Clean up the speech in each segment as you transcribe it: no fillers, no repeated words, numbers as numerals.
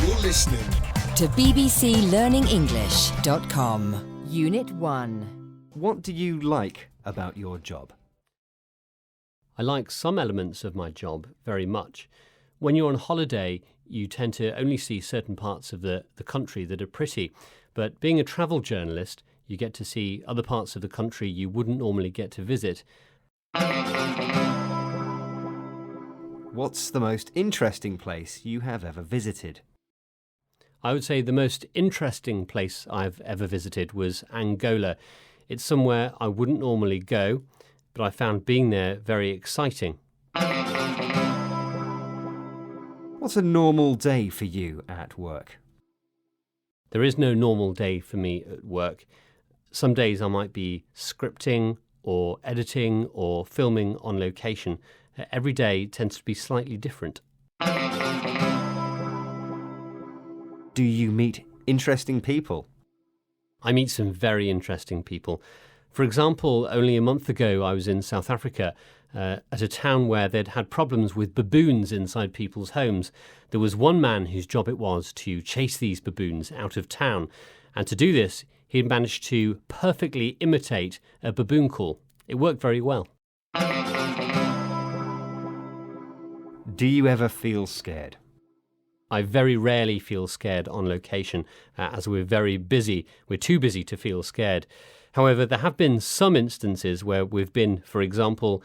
You're listening to bbclearningenglish.com. Unit 1. What do you like about your job? I like some elements of my job very much. When you're on holiday, you tend to only see certain parts of the country that are pretty. But being a travel journalist, you get to see other parts of the country you wouldn't normally get to visit. What's the most interesting place you have ever visited? I would say the most interesting place I've ever visited was Angola. It's somewhere I wouldn't normally go, but I found being there very exciting. What's a normal day for you at work? There is no normal day for me at work. Some days I might be scripting or editing or filming on location. Every day tends to be slightly different. Do you meet interesting people? I meet some very interesting people. For example, only a month ago I was in South Africa at a town where they'd had problems with baboons inside people's homes. There was one man whose job it was to chase these baboons out of town. And to do this, he managed to perfectly imitate a baboon call. It worked very well. Do you ever feel scared? I very rarely feel scared on location, as we're very busy. We're too busy to feel scared. However, there have been some instances where we've been, for example,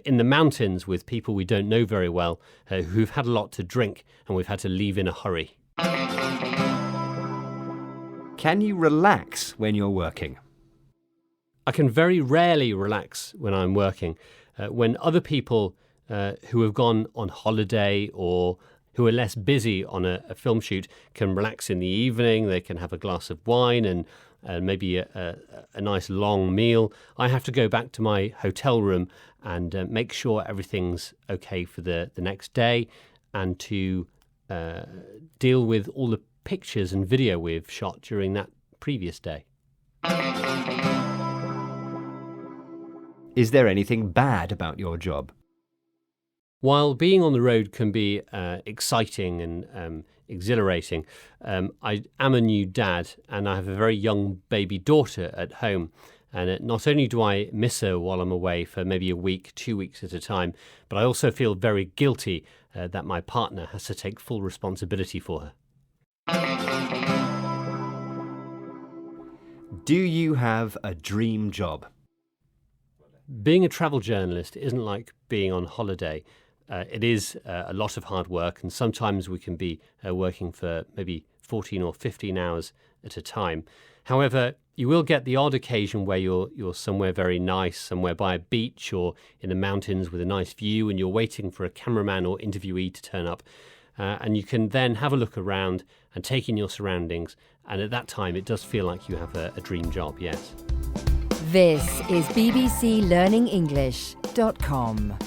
in the mountains with people we don't know very well, who've had a lot to drink, and we've had to leave in a hurry. Can you relax when you're working? I can very rarely relax when I'm working. When other people who have gone on holiday or who are less busy on a film shoot can relax in the evening, they can have a glass of wine and maybe a nice long meal. I have to go back to my hotel room and make sure everything's okay for the next day and to deal with all the pictures and video we've shot during that previous day. Is there anything bad about your job? While being on the road can be exciting and exhilarating, I am a new dad and I have a very young baby daughter at home. And not only do I miss her while I'm away for maybe a week, 2 weeks at a time, but I also feel very guilty that my partner has to take full responsibility for her. Do you have a dream job? Being a travel journalist isn't like being on holiday. It is a lot of hard work, and sometimes we can be working for maybe 14 or 15 hours at a time. However, you will get the odd occasion where you're somewhere very nice, somewhere by a beach or in the mountains with a nice view, and you're waiting for a cameraman or interviewee to turn up. And you can then have a look around and take in your surroundings. And at that time, it does feel like you have a dream job, yes. This is bbclearningenglish.com.